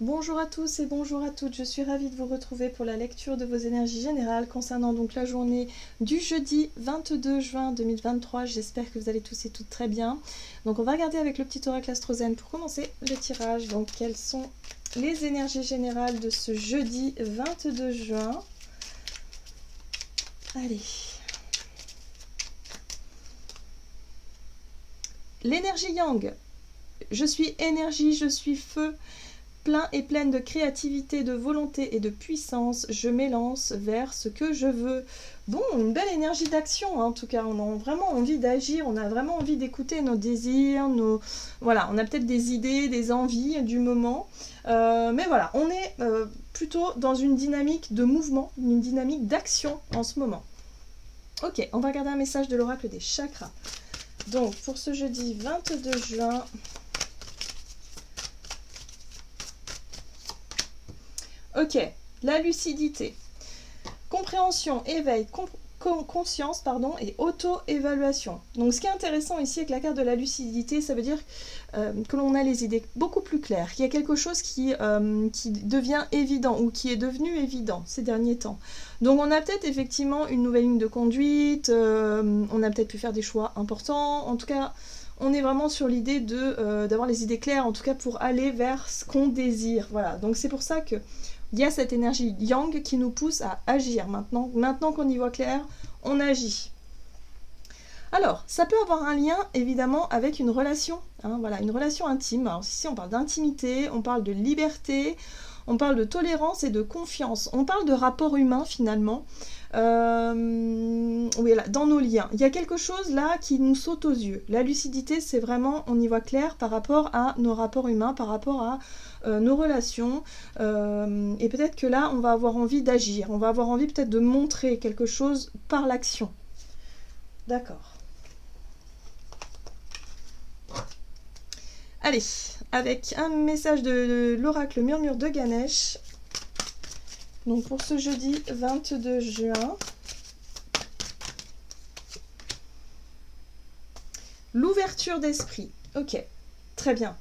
Bonjour à tous et bonjour à toutes, je suis ravie de vous retrouver pour la lecture de vos énergies générales concernant donc la journée du jeudi 22 juin 2023. J'espère que vous allez tous et toutes très bien. Donc on va regarder avec le petit oracle Astrozen pour commencer le tirage. Donc quelles sont les énergies générales de ce jeudi 22 juin? Allez. L'énergie yang. Je suis énergie, je suis feu. Plein et pleine de créativité, de volonté et de puissance, je m'élance vers ce que je veux. Bon, une belle énergie d'action, hein, en tout cas. On a vraiment envie d'agir, on a vraiment envie d'écouter nos désirs, Voilà, on a peut-être des idées, des envies du moment. Mais voilà, on est plutôt dans une dynamique de mouvement, une dynamique d'action en ce moment. Ok, on va regarder un message de l'oracle des chakras. Donc, pour ce jeudi 22 juin... Ok, la lucidité, compréhension, éveil, conscience, et auto-évaluation. Donc ce qui est intéressant ici avec la carte de la lucidité, ça veut dire que l'on a les idées beaucoup plus claires, qu'il y a quelque chose qui devient évident ou qui est devenu évident ces derniers temps. Donc on a peut-être effectivement une nouvelle ligne de conduite, on a peut-être pu faire des choix importants, en tout cas... On est vraiment sur l'idée d'avoir les idées claires, en tout cas pour aller vers ce qu'on désire. Voilà, donc c'est pour ça que il y a cette énergie yang qui nous pousse à agir. Maintenant qu'on y voit clair, on agit. Alors, ça peut avoir un lien évidemment avec une relation, hein, voilà, une relation intime. Alors ici on parle d'intimité, on parle de liberté, on parle de tolérance et de confiance. On parle de rapport humain finalement. Oui, là, dans nos liens. Il y a quelque chose là qui nous saute aux yeux. La lucidité, c'est vraiment, on y voit clair par rapport à nos rapports humains, par rapport à nos relations. Et peut-être que là, on va avoir envie d'agir. On va avoir envie peut-être de montrer quelque chose par l'action. D'accord. Allez, avec un message de l'oracle Murmure de Ganesh. Donc pour ce jeudi 22 juin, l'ouverture d'esprit. Ok, très bien.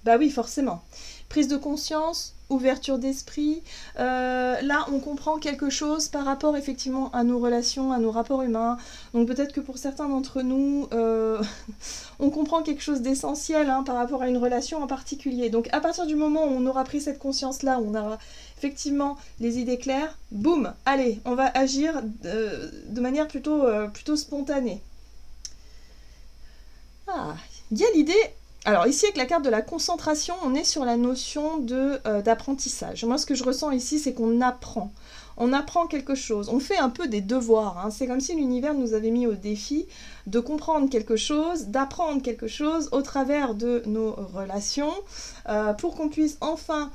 Bah oui, forcément. Prise de conscience, ouverture d'esprit. Là, on comprend quelque chose par rapport effectivement à nos relations, à nos rapports humains. Donc peut-être que pour certains d'entre nous, on comprend quelque chose d'essentiel par rapport à une relation en particulier. Donc à partir du moment où on aura pris cette conscience-là, on aura effectivement les idées claires, boum, allez, on va agir de manière plutôt spontanée. Ah, il y a l'idée... Alors ici, avec la carte de la concentration, on est sur la notion d'apprentissage. Moi, ce que je ressens ici, c'est qu'on apprend. On apprend quelque chose. On fait un peu des devoirs. C'est comme si l'univers nous avait mis au défi de comprendre quelque chose, d'apprendre quelque chose au travers de nos relations pour qu'on puisse enfin...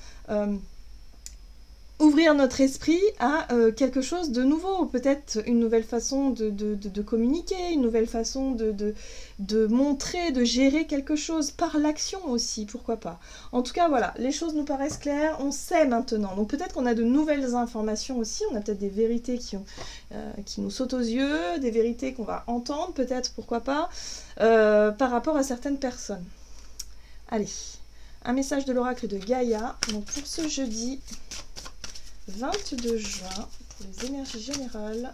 ouvrir notre esprit à quelque chose de nouveau, peut-être une nouvelle façon de communiquer, une nouvelle façon de montrer, de gérer quelque chose, par l'action aussi, pourquoi pas. En tout cas, voilà, les choses nous paraissent claires, on sait maintenant. Donc peut-être qu'on a de nouvelles informations aussi, on a peut-être des vérités qui nous sautent aux yeux, des vérités qu'on va entendre, peut-être, pourquoi pas, par rapport à certaines personnes. Allez, un message de l'oracle de Gaïa, donc pour ce jeudi... 22 juin, pour les énergies générales.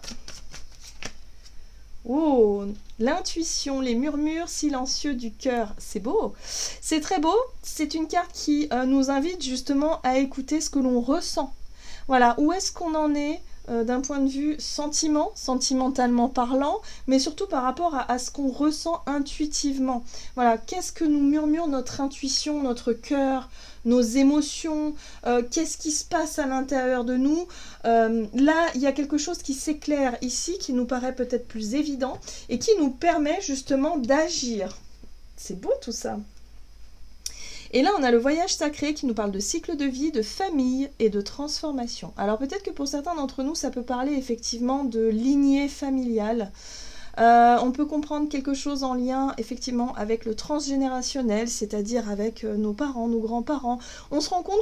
Oh, l'intuition, les murmures silencieux du cœur, c'est beau. C'est très beau, c'est une carte qui nous invite justement à écouter ce que l'on ressent. Voilà, où est-ce qu'on en est d'un point de vue sentimentalement parlant, mais surtout par rapport à ce qu'on ressent intuitivement. Voilà, qu'est-ce que nous murmure notre intuition, notre cœur, nos émotions, qu'est-ce qui se passe à l'intérieur de nous. Là, il y a quelque chose qui s'éclaire ici, qui nous paraît peut-être plus évident, et qui nous permet justement d'agir. C'est beau tout ça. Et là, on a le voyage sacré qui nous parle de cycle de vie, de famille et de transformation. Alors peut-être que pour certains d'entre nous, ça peut parler effectivement de lignée familiale. On peut comprendre quelque chose en lien effectivement avec le transgénérationnel, c'est-à-dire avec nos parents, nos grands-parents. On se rend compte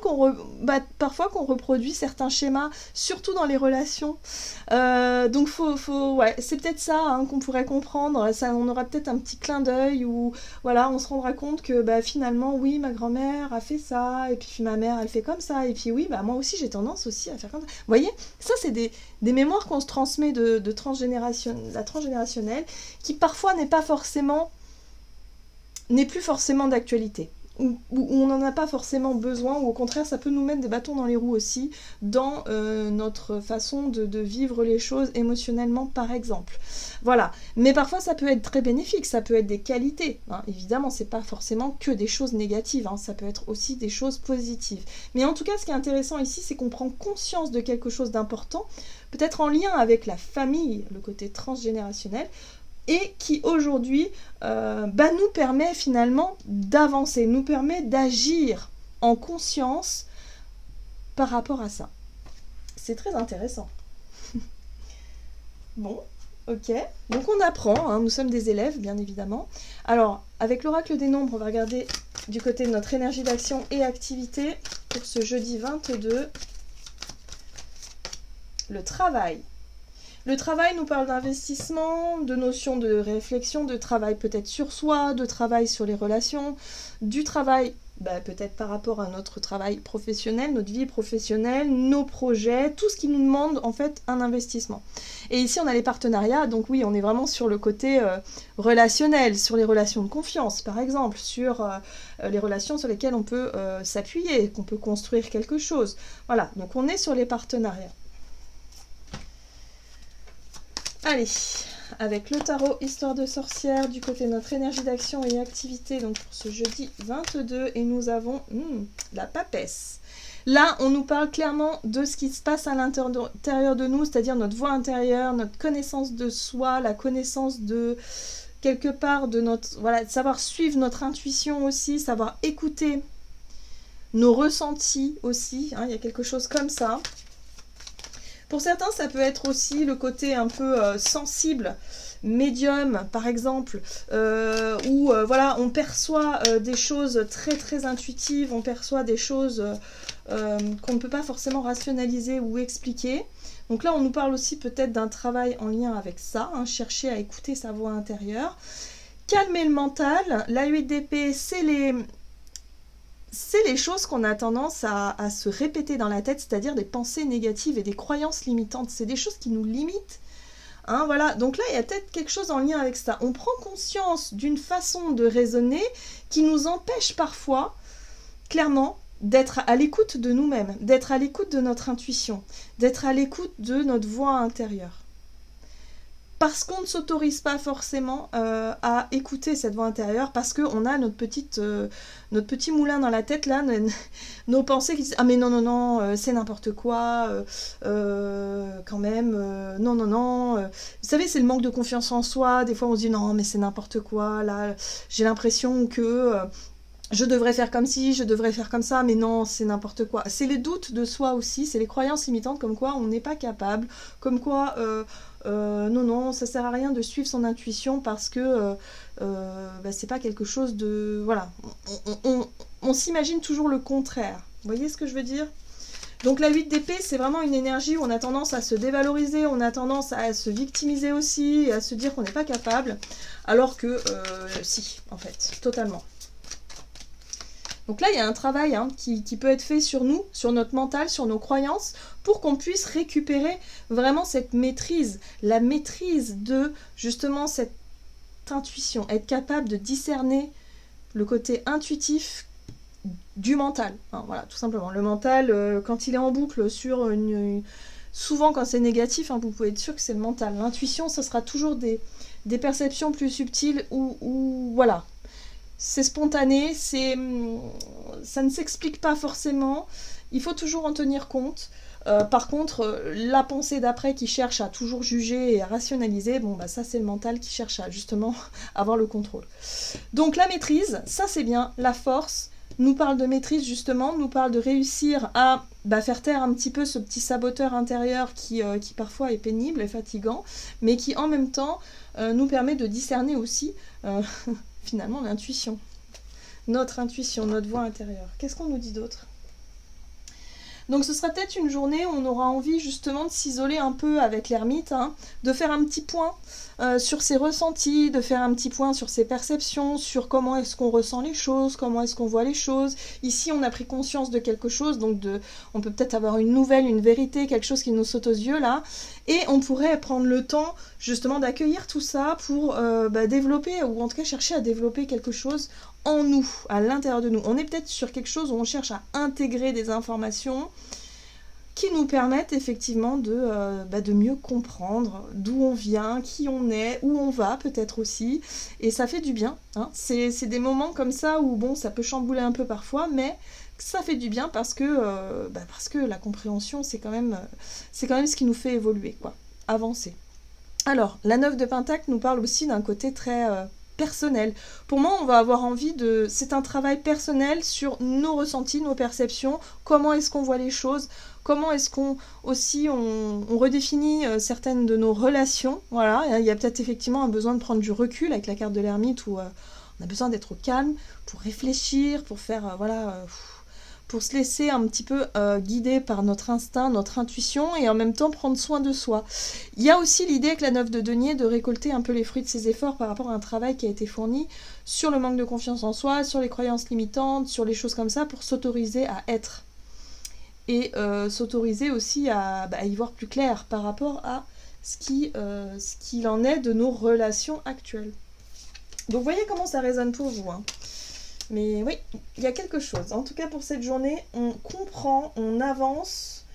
parfois qu'on reproduit certains schémas, surtout dans les relations. Donc ouais, c'est peut-être ça hein, qu'on pourrait comprendre. Ça, on aura peut-être un petit clin d'œil où voilà, on se rendra compte que finalement, oui, ma grand-mère a fait ça, et puis ma mère, elle fait comme ça, et puis oui, moi aussi, j'ai tendance aussi à faire comme ça. Vous voyez, ça, c'est des mémoires qu'on se transmet de la transgénérationnelle, qui parfois n'est plus forcément d'actualité. Où on n'en a pas forcément besoin, ou au contraire ça peut nous mettre des bâtons dans les roues aussi dans notre façon de vivre les choses émotionnellement par exemple. Voilà, mais parfois ça peut être très bénéfique, ça peut être des qualités, hein. Évidemment c'est pas forcément que des choses négatives, hein. Ça peut être aussi des choses positives. Mais en tout cas ce qui est intéressant ici c'est qu'on prend conscience de quelque chose d'important, peut-être en lien avec la famille, le côté transgénérationnel, et qui aujourd'hui nous permet finalement d'avancer, nous permet d'agir en conscience par rapport à ça. C'est très intéressant. Bon, ok. Donc on apprend, hein, nous sommes des élèves bien évidemment. Alors, avec l'oracle des nombres, on va regarder du côté de notre énergie d'action et activité pour ce jeudi 22. Le travail. Le travail nous parle d'investissement, de notions de réflexion, de travail peut-être sur soi, de travail sur les relations, du travail peut-être par rapport à notre travail professionnel, notre vie professionnelle, nos projets, tout ce qui nous demande en fait un investissement. Et ici on a les partenariats, donc oui on est vraiment sur le côté relationnel, sur les relations de confiance par exemple, sur les relations sur lesquelles on peut s'appuyer, qu'on peut construire quelque chose. Voilà, donc on est sur les partenariats. Allez, avec le tarot Histoire de sorcière du côté de notre énergie d'action et activité, donc pour ce jeudi 22, et nous avons la papesse. Là, on nous parle clairement de ce qui se passe à l'intérieur de nous, c'est-à-dire notre voix intérieure, notre connaissance de soi, la connaissance de quelque part de notre... Voilà, de savoir suivre notre intuition aussi, savoir écouter nos ressentis aussi, hein, il y a quelque chose comme ça. Pour certains, ça peut être aussi le côté un peu sensible, médium par exemple, où voilà, on perçoit des choses très très intuitives, on perçoit des choses qu'on ne peut pas forcément rationaliser ou expliquer. Donc là, on nous parle aussi peut-être d'un travail en lien avec ça, hein, chercher à écouter sa voix intérieure. Calmer le mental, la 8 d'épée, c'est les choses qu'on a tendance à se répéter dans la tête, c'est-à-dire des pensées négatives et des croyances limitantes. C'est des choses qui nous limitent. Hein, voilà. Donc là, il y a peut-être quelque chose en lien avec ça. On prend conscience d'une façon de raisonner qui nous empêche parfois, clairement, d'être à l'écoute de nous-mêmes, d'être à l'écoute de notre intuition, d'être à l'écoute de notre voix intérieure. Parce qu'on ne s'autorise pas forcément à écouter cette voix intérieure, parce qu'on a notre petit moulin dans la tête, là, nos pensées qui disent « Ah mais non, c'est n'importe quoi, quand même, non. » Vous savez, c'est le manque de confiance en soi, des fois on se dit « Non, mais c'est n'importe quoi, là, j'ai l'impression que... je devrais faire comme ci, je devrais faire comme ça, mais non, c'est n'importe quoi. » C'est les doutes de soi aussi, c'est les croyances limitantes comme quoi on n'est pas capable, comme quoi non, ça sert à rien de suivre son intuition parce que c'est pas quelque chose de... Voilà, on s'imagine toujours le contraire. Vous voyez ce que je veux dire ? Donc la 8 d'épée, c'est vraiment une énergie où on a tendance à se dévaloriser, on a tendance à se victimiser aussi, et à se dire qu'on n'est pas capable, alors que si, en fait, totalement. Donc là, il y a un travail qui peut être fait sur nous, sur notre mental, sur nos croyances, pour qu'on puisse récupérer vraiment cette maîtrise, la maîtrise de justement cette intuition, être capable de discerner le côté intuitif du mental. Enfin, voilà, tout simplement. Le mental, quand il est en boucle sur souvent quand c'est négatif, vous pouvez être sûr que c'est le mental. L'intuition, ce sera toujours des perceptions plus subtiles où voilà. C'est spontané, ça ne s'explique pas forcément, il faut toujours en tenir compte. Par contre, la pensée d'après qui cherche à toujours juger et à rationaliser, ça c'est le mental qui cherche à justement avoir le contrôle. Donc la maîtrise, ça c'est bien, la force, nous parle de maîtrise justement, nous parle de réussir à faire taire un petit peu ce petit saboteur intérieur qui parfois est pénible et fatigant, mais qui en même temps nous permet de discerner aussi finalement l'intuition, notre voix intérieure. Qu'est-ce qu'on nous dit d'autre ? Donc ce sera peut-être une journée où on aura envie justement de s'isoler un peu avec l'ermite, de faire un petit point sur ses ressentis, de faire un petit point sur ses perceptions, sur comment est-ce qu'on ressent les choses, comment est-ce qu'on voit les choses. Ici on a pris conscience de quelque chose, donc on peut peut-être avoir une nouvelle, une vérité, quelque chose qui nous saute aux yeux là, et on pourrait prendre le temps justement d'accueillir tout ça pour développer, ou en tout cas chercher à développer quelque chose en nous, à l'intérieur de nous. On est peut-être sur quelque chose où on cherche à intégrer des informations qui nous permettent effectivement de mieux comprendre d'où on vient, qui on est, où on va peut-être aussi, et ça fait du bien. C'est des moments comme ça où bon, ça peut chambouler un peu parfois, mais ça fait du bien parce que la compréhension, c'est quand même ce qui nous fait évoluer, quoi, avancer. Alors, la 9 de Pentacle nous parle aussi d'un côté très personnel. Pour moi, on va avoir envie c'est un travail personnel sur nos ressentis, nos perceptions, comment est-ce qu'on voit les choses, comment est-ce qu'on redéfinit certaines de nos relations. Voilà, il y a peut-être effectivement un besoin de prendre du recul avec la carte de l'ermite où on a besoin d'être au calme pour réfléchir, pour faire pour se laisser un petit peu guider par notre instinct, notre intuition, et en même temps prendre soin de soi. Il y a aussi l'idée avec la 9 de denier de récolter un peu les fruits de ses efforts par rapport à un travail qui a été fourni sur le manque de confiance en soi, sur les croyances limitantes, sur les choses comme ça, pour s'autoriser à être. Et s'autoriser aussi à y voir plus clair par rapport à ce qu'il en est de nos relations actuelles. Donc voyez comment ça résonne pour vous, Mais oui, il y a quelque chose. En tout cas, pour cette journée, on comprend, on avance,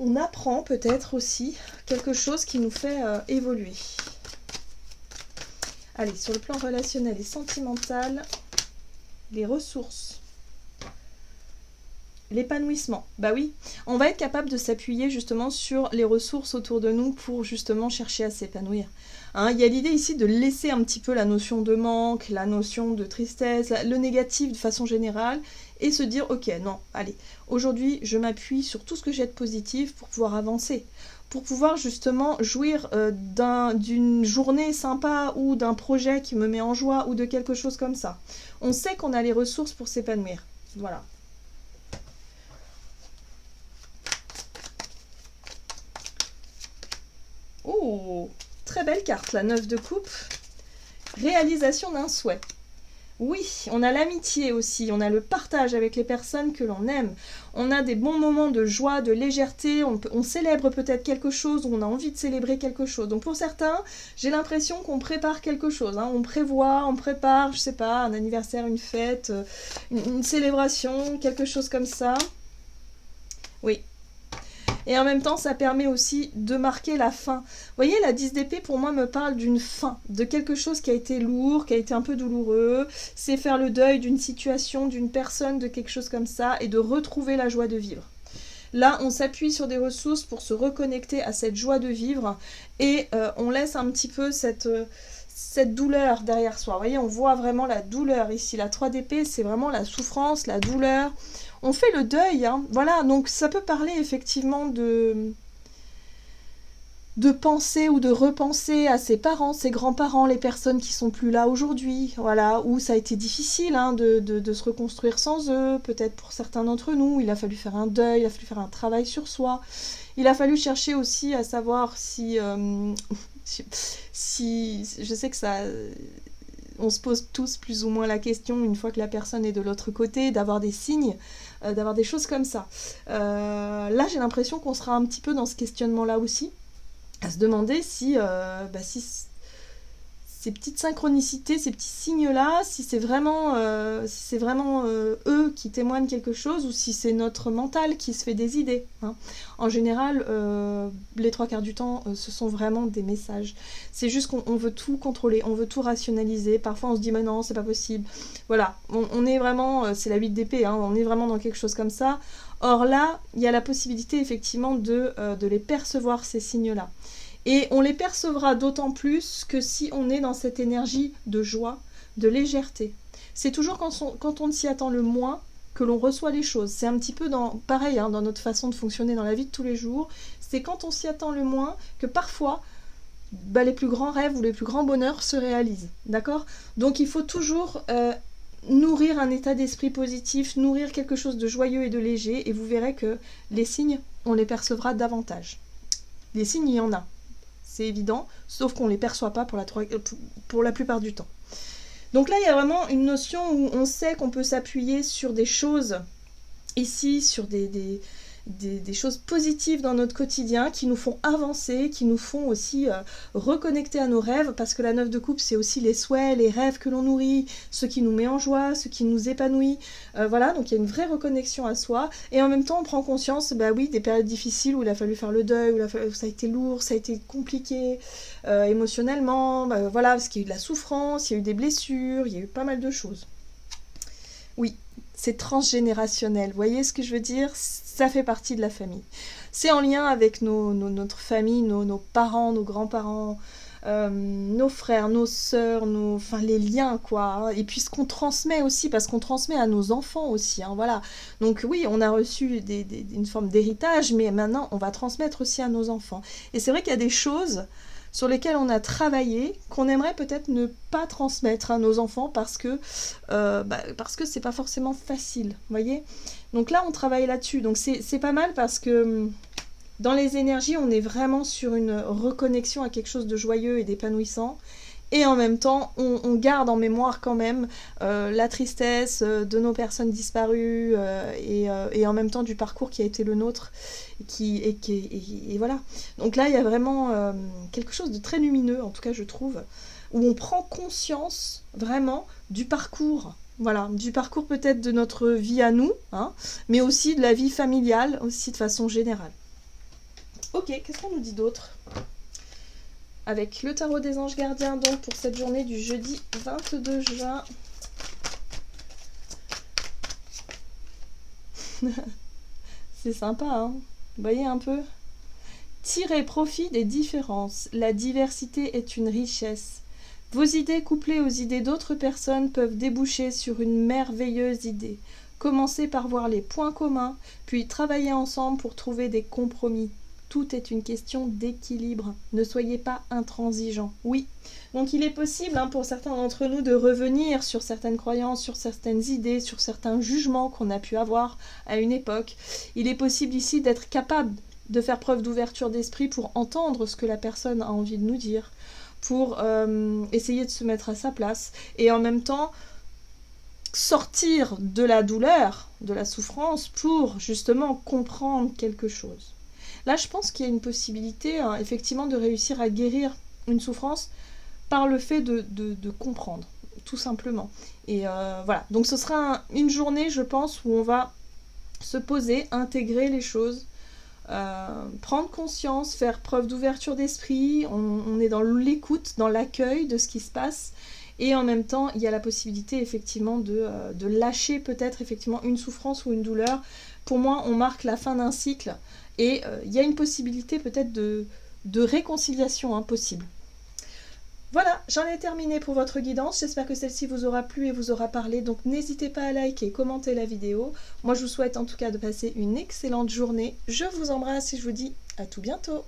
on apprend peut-être aussi quelque chose qui nous fait évoluer. Allez, sur le plan relationnel et sentimental, les ressources. L'épanouissement. Bah oui, on va être capable de s'appuyer justement sur les ressources autour de nous pour justement chercher à s'épanouir. Il y a l'idée ici de laisser un petit peu la notion de manque, la notion de tristesse, le négatif de façon générale, et se dire ok, non, allez, aujourd'hui je m'appuie sur tout ce que j'ai de positif pour pouvoir avancer, pour pouvoir justement jouir d'une journée sympa ou d'un projet qui me met en joie ou de quelque chose comme ça. On sait qu'on a les ressources pour s'épanouir. Voilà. Oh, très belle carte, la 9 de coupe. Réalisation d'un souhait. Oui, on a l'amitié aussi, on a le partage avec les personnes que l'on aime. On a des bons moments de joie, de légèreté, on célèbre peut-être quelque chose, on a envie de célébrer quelque chose. Donc pour certains, j'ai l'impression qu'on prépare quelque chose. On prévoit, on prépare, je sais pas, un anniversaire, une fête, une célébration, quelque chose comme ça. Oui. Et en même temps, ça permet aussi de marquer la fin. Vous voyez, la 10 d'épée, pour moi, me parle d'une fin, de quelque chose qui a été lourd, qui a été un peu douloureux. C'est faire le deuil d'une situation, d'une personne, de quelque chose comme ça, et de retrouver la joie de vivre. Là, on s'appuie sur des ressources pour se reconnecter à cette joie de vivre, et on laisse un petit peu cette douleur derrière soi. Vous voyez, on voit vraiment la douleur ici. La 3 d'épée, c'est vraiment la souffrance, la douleur. On fait le deuil, voilà, donc ça peut parler effectivement de penser ou de repenser à ses parents, ses grands-parents, les personnes qui sont plus là aujourd'hui, voilà, où ça a été difficile de se reconstruire sans eux, peut-être pour certains d'entre nous, il a fallu faire un deuil, il a fallu faire un travail sur soi, il a fallu chercher aussi à savoir si je sais que ça... On se pose tous plus ou moins la question, une fois que la personne est de l'autre côté, d'avoir des signes, d'avoir des choses comme ça. Là, j'ai l'impression qu'on sera un petit peu dans ce questionnement-là aussi, à se demander si ces petites synchronicités, ces petits signes-là, si c'est vraiment eux qui témoignent quelque chose ou si c'est notre mental qui se fait des idées. En général, les 3/4 du temps, ce sont vraiment des messages. C'est juste qu'on veut tout contrôler, on veut tout rationaliser. Parfois, on se dit, mais non, c'est pas possible. Voilà, on est vraiment, c'est la 8 d'épée, on est vraiment dans quelque chose comme ça. Or là, il y a la possibilité, effectivement, de les percevoir, ces signes-là. Et on les percevra d'autant plus que si on est dans cette énergie de joie, de légèreté. c'est toujours quand on s'y attend le moins que l'on reçoit les choses. C'est un petit peu pareil hein, dans notre façon de fonctionner dans la vie de tous les jours. C'est quand on s'y attend le moins que parfois les plus grands rêves ou les plus grands bonheurs se réalisent. D'accord? Donc il faut toujours nourrir un état d'esprit positif, nourrir quelque chose de joyeux et de léger, et vous verrez que les signes, on les percevra davantage. Les signes, il y en a, c'est évident, sauf qu'on ne les perçoit pas pour la plupart du temps. Donc là, il y a vraiment une notion où on sait qu'on peut s'appuyer sur des choses, ici, sur des choses positives dans notre quotidien qui nous font avancer, qui nous font aussi reconnecter à nos rêves, parce que la 9 de coupe, c'est aussi les souhaits, les rêves que l'on nourrit, ce qui nous met en joie, ce qui nous épanouit. Voilà, donc il y a une vraie reconnexion à soi, et en même temps, on prend conscience, oui, des périodes difficiles où il a fallu faire le deuil, où ça a été lourd, ça a été compliqué émotionnellement, voilà, parce qu'il y a eu de la souffrance, il y a eu des blessures, il y a eu pas mal de choses. Oui, c'est transgénérationnel, vous voyez ce que je veux dire? Ça fait partie de la famille. C'est en lien avec notre famille, nos parents, nos grands-parents, nos frères, nos sœurs, enfin les liens quoi. Et puis ce qu'on transmet aussi, parce qu'on transmet à nos enfants aussi, hein, voilà. Donc oui, on a reçu une forme d'héritage, mais maintenant on va transmettre aussi à nos enfants. Et c'est vrai qu'il y a des choses sur lesquelles on a travaillé, qu'on aimerait peut-être ne pas transmettre à nos enfants parce que c'est pas forcément facile, vous voyez. Donc là, on travaille là-dessus. Donc c'est pas mal parce que dans les énergies, on est vraiment sur une reconnexion à quelque chose de joyeux et d'épanouissant. Et en même temps, on garde en mémoire quand même la tristesse de nos personnes disparues et en même temps du parcours qui a été le nôtre. Et voilà. Donc là, il y a vraiment quelque chose de très lumineux, en tout cas je trouve, où on prend conscience vraiment du parcours. Voilà, du parcours peut-être de notre vie à nous, hein, mais aussi de la vie familiale, aussi de façon générale. Ok, qu'est-ce qu'on nous dit d'autre ? Avec le tarot des anges gardiens, donc pour cette journée du jeudi 22 juin. C'est sympa, hein? Vous voyez un peu? Tirez profit des différences. La diversité est une richesse. Vos idées couplées aux idées d'autres personnes peuvent déboucher sur une merveilleuse idée. Commencez par voir les points communs, puis travaillez ensemble pour trouver des compromis. Tout est une question d'équilibre. Ne soyez pas intransigeants. Oui, donc il est possible pour certains d'entre nous de revenir sur certaines croyances, sur certaines idées, sur certains jugements qu'on a pu avoir à une époque. Il est possible ici d'être capable de faire preuve d'ouverture d'esprit pour entendre ce que la personne a envie de nous dire, pour essayer de se mettre à sa place et en même temps sortir de la douleur, de la souffrance pour justement comprendre quelque chose. Là, je pense qu'il y a une possibilité, effectivement, de réussir à guérir une souffrance par le fait de comprendre, tout simplement. Et voilà, donc ce sera une journée, je pense, où on va se poser, intégrer les choses, prendre conscience, faire preuve d'ouverture d'esprit, on est dans l'écoute, dans l'accueil de ce qui se passe, et en même temps, il y a la possibilité, effectivement, de lâcher peut-être, effectivement, une souffrance ou une douleur. Pour moi, on marque la fin d'un cycle, et il y a une possibilité peut-être de réconciliation possible. Voilà, j'en ai terminé pour votre guidance. J'espère que celle-ci vous aura plu et vous aura parlé. Donc n'hésitez pas à liker, commenter la vidéo. Moi, je vous souhaite en tout cas de passer une excellente journée. Je vous embrasse et je vous dis à tout bientôt.